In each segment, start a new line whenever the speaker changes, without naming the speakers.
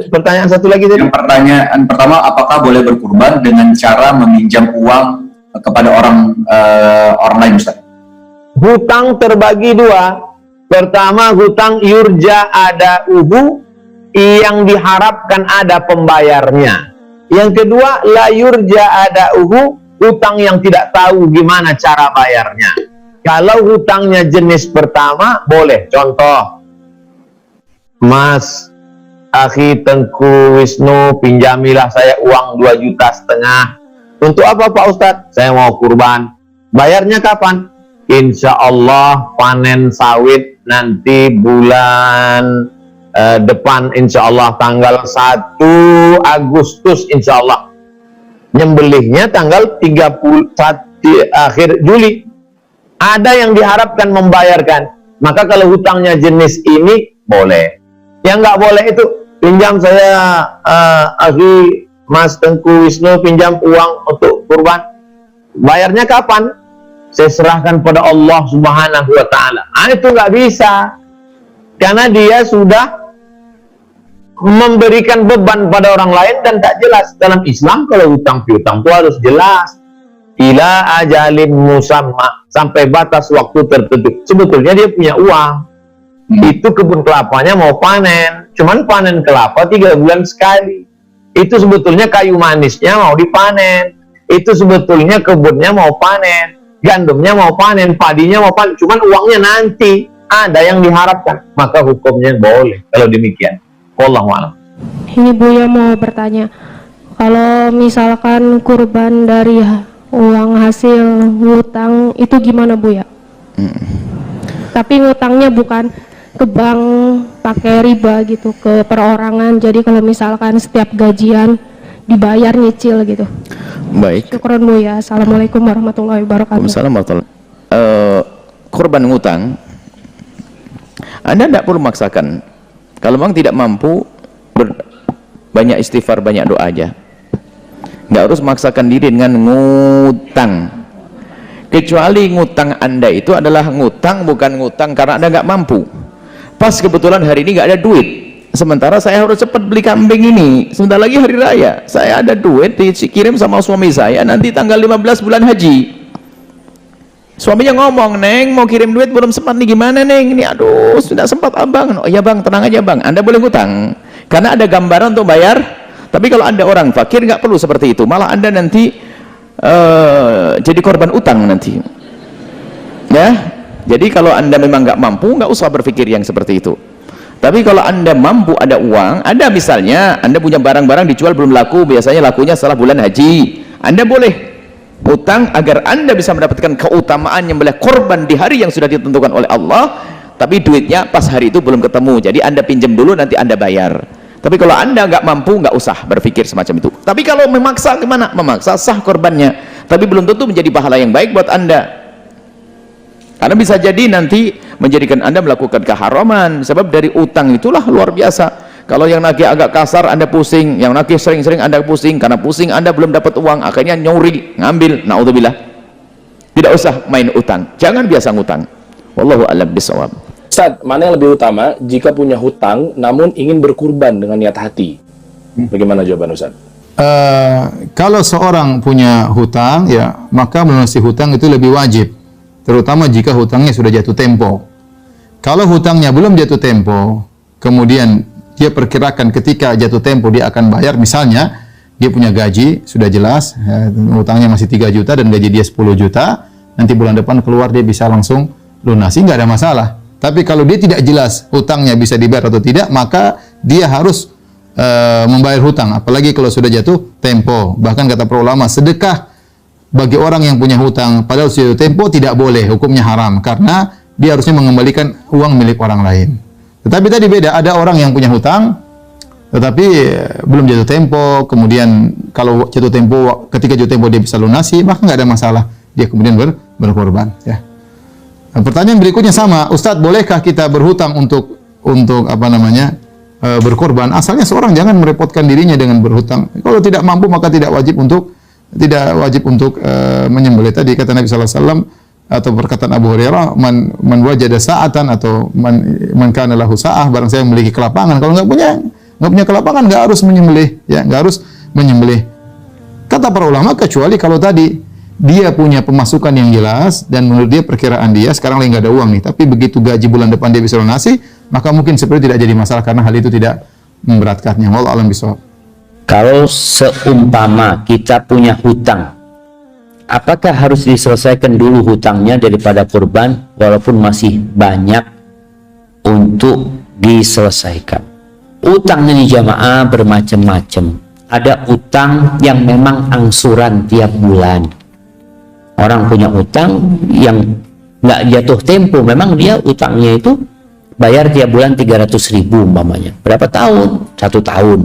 Pertanyaan satu lagi tadi.
Yang pertanyaan pertama, apakah boleh berkurban dengan cara meminjam uang kepada orang lain, Ustaz?
Hutang terbagi dua. Pertama, hutang yurja ada uhu, yang diharapkan ada pembayarnya. Yang kedua, la yurja ada uhu, hutang yang tidak tahu gimana cara bayarnya. Kalau hutangnya jenis pertama, boleh. Contoh, Mas Akhi Tengku Wisnu, pinjamilah saya uang 2,5 juta. Untuk apa Pak Ustadz? Saya mau kurban. Bayarnya kapan? Insya Allah panen sawit nanti bulan depan, insya Allah tanggal 1 Agustus, insya Allah. Nyembelihnya tanggal 31 akhir Juli. Ada yang diharapkan membayarkan. Maka kalau hutangnya jenis ini, boleh. Yang nggak boleh itu, pinjam saya Akhi Mas Tengku Wisnu, pinjam uang untuk kurban. Bayarnya kapan? Saya serahkan pada Allah Subhanahu wa Ta'ala. Itu nggak bisa, karena dia sudah memberikan beban pada orang lain dan tak jelas. Dalam Islam kalau hutang piutang itu harus jelas. Ila ajalin musamma, sampai batas waktu tertentu. Sebetulnya dia punya uang. Itu kebun kelapanya mau panen, cuman panen kelapa 3 bulan sekali. Itu sebetulnya kayu manisnya mau dipanen. Itu sebetulnya kebunnya mau panen, gandumnya mau panen, padinya mau panen, cuman uangnya nanti ada yang diharapkan. Maka hukumnya boleh kalau demikian. Wallahu a'lam.
Ini Buya mau bertanya, kalau misalkan kurban dari uang hasil ngutang itu gimana Buya? Tapi ngutangnya bukan ke bank pakai riba gitu, ke perorangan. Jadi kalau misalkan setiap gajian dibayar nyicil gitu.
Baik.
Syukron Buya. Assalamualaikum warahmatullahi wabarakatuh.
Waalaikumsalam. Korban ngutang, Anda tidak perlu memaksakan. Kalau memang tidak mampu, banyak istighfar, banyak doa aja. Nggak harus memaksakan diri dengan ngutang. Kecuali ngutang Anda itu adalah ngutang, bukan ngutang karena Anda nggak mampu. Pas kebetulan hari ini nggak ada duit, sementara saya harus cepat beli kambing ini, sebentar lagi hari raya, saya ada duit dikirim sama suami saya nanti tanggal 15 bulan haji. Suaminya ngomong, Neng mau kirim duit belum sempat nih, gimana Neng ini? Aduh sudah sempat abang. Oh ya bang, tenang aja bang, Anda boleh ngutang karena ada gambaran untuk bayar. Tapi kalau Anda orang fakir nggak perlu seperti itu, malah Anda nanti jadi korban utang nanti ya. Jadi kalau Anda memang nggak mampu, nggak usah berpikir yang seperti itu. Tapi kalau Anda mampu, ada uang, ada misalnya Anda punya barang-barang dijual belum laku, biasanya lakunya setelah bulan haji, Anda boleh utang agar Anda bisa mendapatkan keutamaan yang boleh korban di hari yang sudah ditentukan oleh Allah. Tapi duitnya pas hari itu belum ketemu, jadi Anda pinjam dulu, nanti Anda bayar. Tapi kalau Anda nggak mampu, nggak usah berpikir semacam itu. Tapi kalau memaksa, gimana? Memaksa sah korbannya, tapi belum tentu menjadi pahala yang baik buat Anda. Karena bisa jadi nanti menjadikan Anda melakukan keharaman. Sebab dari utang itulah luar biasa. Kalau yang nagih agak kasar Anda pusing, yang nagih sering-sering Anda pusing, karena pusing Anda belum dapat uang, akhirnya nyuri, ngambil, naudzubillah. Tidak usah main utang, jangan biasa ngutang. Wallahu a'lam bishawab.
Ustaz, mana yang lebih utama jika punya hutang namun ingin berkurban dengan niat hati? Bagaimana jawaban Ustaz?
Kalau seorang punya hutang, ya maka melunasi hutang itu lebih wajib, terutama jika hutangnya sudah jatuh tempo. Kalau hutangnya belum jatuh tempo, kemudian dia perkirakan ketika jatuh tempo dia akan bayar, misalnya dia punya gaji sudah jelas, hutangnya masih 3 juta dan gaji dia 10 juta, nanti bulan depan keluar dia bisa langsung lunasi, nggak ada masalah. Tapi kalau dia tidak jelas hutangnya bisa dibayar atau tidak, maka dia harus membayar hutang, apalagi kalau sudah jatuh tempo. Bahkan kata para ulama, sedekah bagi orang yang punya hutang padahal sudah jatuh tempo tidak boleh, hukumnya haram, karena dia harusnya mengembalikan uang milik orang lain. Tetapi tadi beda, ada orang yang punya hutang tetapi belum jatuh tempo, kemudian kalau jatuh tempo, ketika jatuh tempo dia bisa lunasi, maka nggak ada masalah, dia kemudian berkorban, ya. Nah, pertanyaan berikutnya sama, Ustadz, bolehkah kita berhutang untuk apa namanya berkorban? Asalnya seorang jangan merepotkan dirinya dengan berhutang. Kalau tidak mampu maka tidak wajib untuk menyembelih. Tadi kata Nabi sallallahu alaihi wasallam atau perkataan Abu Hurairah, man wajada sa'atan atau man kana lahu sa'ah, barang saya memiliki kelapangan, kalau nggak punya nggak punya kelapangan, nggak harus menyembelih, ya, nggak harus menyembelih. Kata para ulama, kecuali kalau tadi dia punya pemasukan yang jelas dan menurut dia perkiraan dia sekarang lagi nggak ada uang nih, tapi begitu gaji bulan depan dia bisa lunasi, maka mungkin seperti tidak jadi masalah karena hal itu tidak memberatkannya. Wallahu a'lam bishawab.
Kalau seumpama kita punya hutang, apakah harus diselesaikan dulu hutangnya daripada kurban walaupun masih banyak untuk diselesaikan? Utang ini jamaah bermacam-macam. Ada utang yang memang angsuran tiap bulan. Orang punya utang yang nggak jatuh tempo, memang dia utangnya itu bayar tiap bulan 300.000 umpamanya. Berapa tahun? 1 tahun.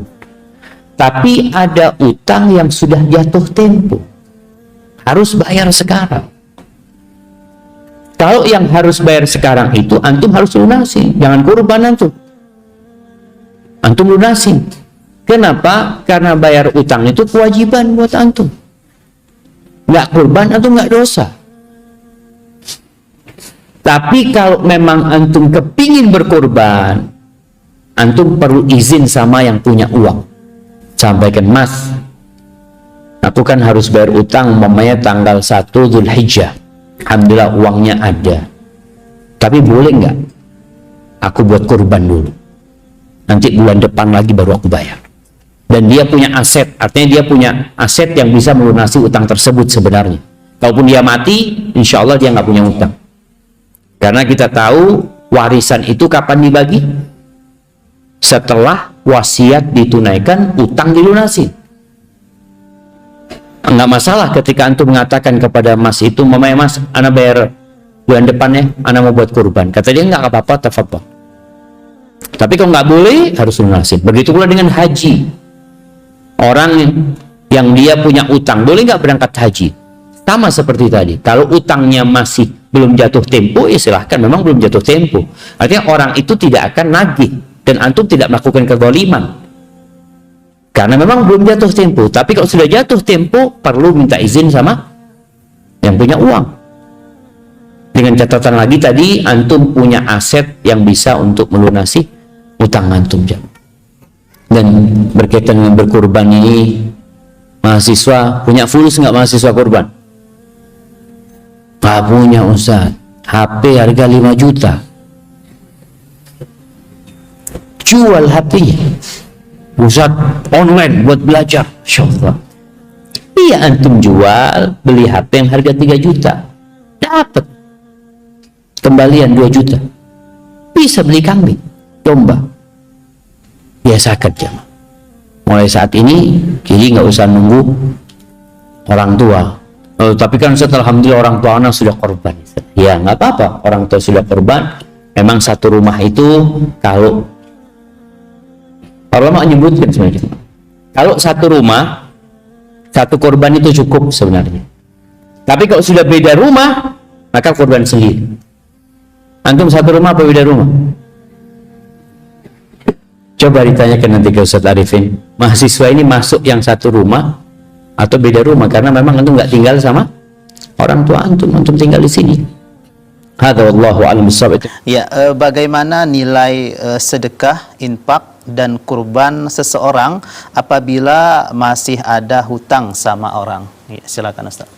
Tapi ada utang yang sudah jatuh tempo, harus bayar sekarang. Kalau yang harus bayar sekarang itu antum harus lunasi, jangan kurban antum lunasi. Kenapa? Karena bayar utang itu kewajiban buat antum. Nggak kurban antum nggak dosa. Tapi kalau memang antum kepingin berkurban, antum perlu izin sama yang punya uang. Sampaikan, Mas, aku kan harus bayar utang umpamanya tanggal 1 Dzulhijjah. Alhamdulillah uangnya ada. Tapi boleh nggak aku buat kurban dulu? Nanti bulan depan lagi baru aku bayar. Dan dia punya aset, artinya dia punya aset yang bisa melunasi utang tersebut sebenarnya. Kalaupun dia mati, insya Allah dia nggak punya utang. Karena kita tahu warisan itu kapan dibagi? Setelah wasiat ditunaikan, utang dilunasi. Enggak masalah ketika antum mengatakan kepada Mas itu, mamanya Mas, ana bayar bulan depan ya, ana mau buat kurban. Kata dia, enggak apa-apa, tafadhol. Tapi kalau nggak boleh, harus lunasi. Begitu pula dengan haji. Orang yang dia punya utang, boleh nggak berangkat haji? Sama seperti tadi. Kalau utangnya masih belum jatuh tempo, ya silahkan, memang belum jatuh tempo. Artinya orang itu tidak akan nagih. Dan antum tidak melakukan kezaliman karena memang belum jatuh tempo. Tapi kalau sudah jatuh tempo, perlu minta izin sama yang punya uang. Dengan catatan lagi tadi, antum punya aset yang bisa untuk melunasi utang antum. Dan berkaitan dengan berkurban ini, mahasiswa punya fulus nggak mahasiswa kurban? Nggak punya, Ustaz. HP harga 5 juta. Jual HP-nya, Ustaz, online buat belajar. Insyaallah. Iya, antum jual, beli HP yang harga 3 juta, dapat kembalian 2 juta. Bisa beli kambing, domba. Biasakan jamaah. Mulai saat ini, jadi nggak usah nunggu orang tua. Oh, tapi kan setelah alhamdulillah orang tua anak sudah korban. Ya nggak apa-apa, orang tua sudah korban. Memang satu rumah itu kalau ulama menyebutkan sebenarnya, kalau satu rumah, satu korban itu cukup sebenarnya. Tapi kalau sudah beda rumah, maka korban sendiri. Antum satu rumah apa beda rumah? Coba ditanyakan nanti ke Ustaz Arifin, mahasiswa ini masuk yang satu rumah atau beda rumah? Karena memang antum nggak tinggal sama orang tua antum tinggal di sini. Hadza wallahu a'lam bishawab.
Ya, bagaimana nilai sedekah, infak dan kurban seseorang apabila masih ada hutang sama orang? Ya, silakan Ustaz.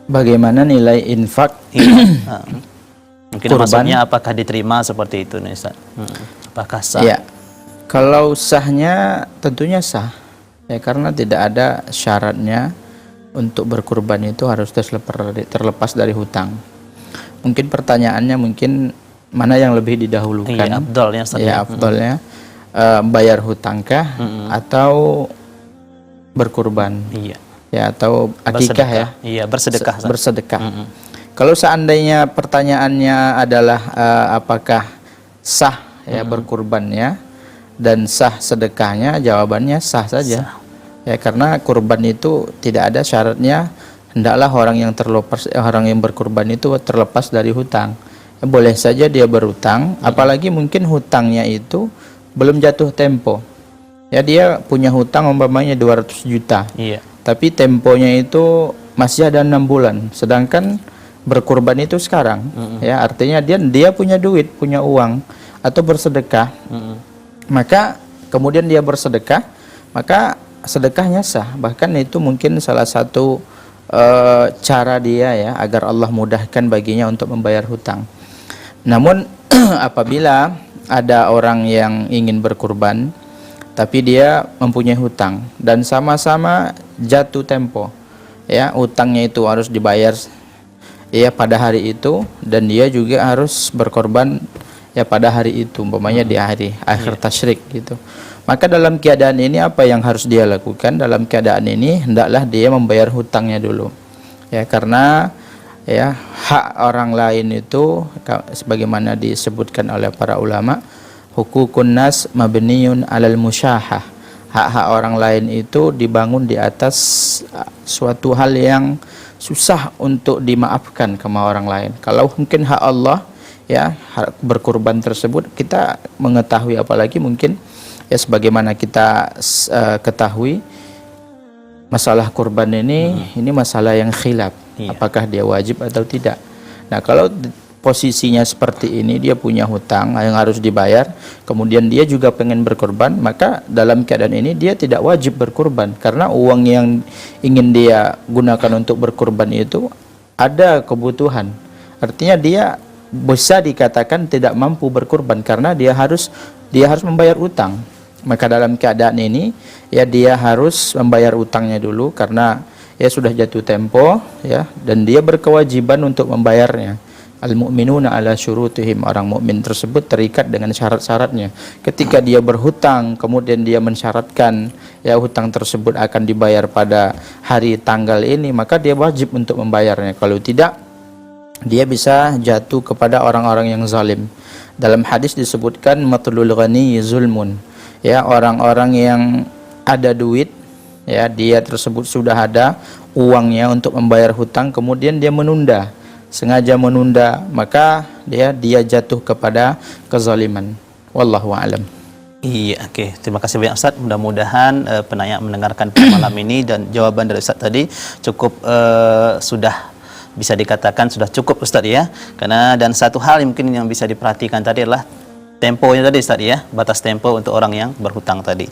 Bagaimana nilai infak?
Mungkin
kurban?
maksudnya apakah diterima seperti itu nih Ustaz? Apakah sah?
Ya, kalau sahnya tentunya sah. Ya, karena tidak ada syaratnya untuk berkurban itu harus terlepas dari hutang. Mungkin pertanyaannya mana yang lebih didahulukan?
Iya, afdolnya Ustaz.
Ya, afdolnya bayar hutangkah atau berkurban?
Iya.
Ya, atau akikah ya?
Iya, bersedekah.
Bersedekah. Kalau seandainya pertanyaannya adalah apakah sah ya berkurbannya dan sah sedekahnya, jawabannya sah saja. Sah. Ya, karena kurban itu tidak ada syaratnya hendaklah orang yang berkurban itu terlepas dari hutang. Ya, boleh saja dia berhutang, apalagi mungkin hutangnya itu belum jatuh tempo. Ya, dia punya hutang umpamanya 200 juta.
Iya.
Tapi temponya itu masih ada 6 bulan. Sedangkan berkurban itu sekarang. Ya, artinya dia punya duit, punya uang atau bersedekah. Maka
kemudian dia bersedekah, maka sedekahnya sah. Bahkan itu mungkin salah satu cara dia ya agar Allah mudahkan baginya untuk membayar hutang. Namun apabila ada orang yang ingin berkurban tapi dia mempunyai hutang dan sama-sama jatuh tempo, ya utangnya itu harus dibayar ya pada hari itu, dan dia juga harus berkorban ya pada hari itu, umpamanya di hari akhir tasyrik gitu. Maka dalam keadaan ini apa yang harus dia lakukan? Dalam keadaan ini hendaklah dia membayar hutangnya dulu. Ya, karena ya hak orang lain itu sebagaimana disebutkan oleh para ulama, hukukun nas mabniyun alal musyahah. Hak-hak orang lain itu dibangun di atas suatu hal yang susah untuk dimaafkan sama orang lain. Kalau mungkin hak Allah ya, hak berkurban tersebut kita mengetahui, apalagi mungkin ya sebagaimana kita ketahui masalah kurban ini masalah yang khilaf, apakah dia wajib atau tidak. Nah, kalau posisinya seperti ini, dia punya hutang yang harus dibayar, kemudian dia juga pengen berkurban, maka dalam keadaan ini dia tidak wajib berkurban, karena uang yang ingin dia gunakan untuk berkurban itu ada kebutuhan. Artinya dia bisa dikatakan tidak mampu berkurban karena dia harus membayar utang. Maka dalam keadaan ini ya dia harus membayar utangnya dulu karena ya sudah jatuh tempo ya, dan dia berkewajiban untuk membayarnya. Al-mu'minuna ala syurutihim, orang mukmin tersebut terikat dengan syarat-syaratnya. Ketika dia berhutang kemudian dia mensyaratkan ya hutang tersebut akan dibayar pada hari tanggal ini, maka dia wajib untuk membayarnya. Kalau tidak, dia bisa jatuh kepada orang-orang yang zalim. Dalam hadis disebutkan matlul ghani zulmun. Ya, orang-orang yang ada duit ya, dia tersebut sudah ada uangnya untuk membayar hutang, kemudian dia menunda, sengaja menunda, maka dia jatuh kepada kezaliman. Wallahu a'lam.
Iya, oke. Terima kasih banyak Ustaz. Mudah-mudahan penanya mendengarkan pada malam ini dan jawaban dari Ustaz tadi cukup sudah bisa dikatakan sudah cukup Ustaz ya. Karena dan satu hal yang mungkin yang bisa diperhatikan tadi adalah temponya tadi Ustaz ya, batas tempo untuk orang yang berhutang tadi.